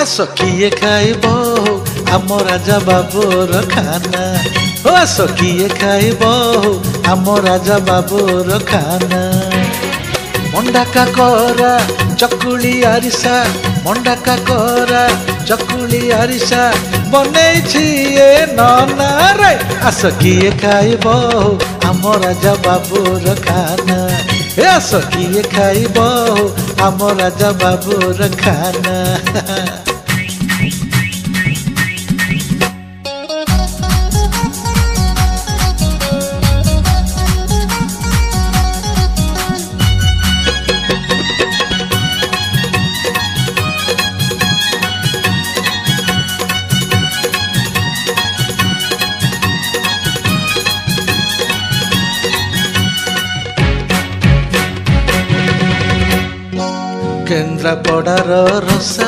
आस किए खाइब आम राजा बाबूर खाना हो आस किए खाइब आम राजा बाबूर खाना मंडा काकरा चकुली आरिसा मंडा काकरा चकुली आरिसा बनई नना रे आस किए खाइब आम राजा बाबूर खाना आस किए खाइब आम राजा बाबूर खाना केन्द्रापड़ार रसा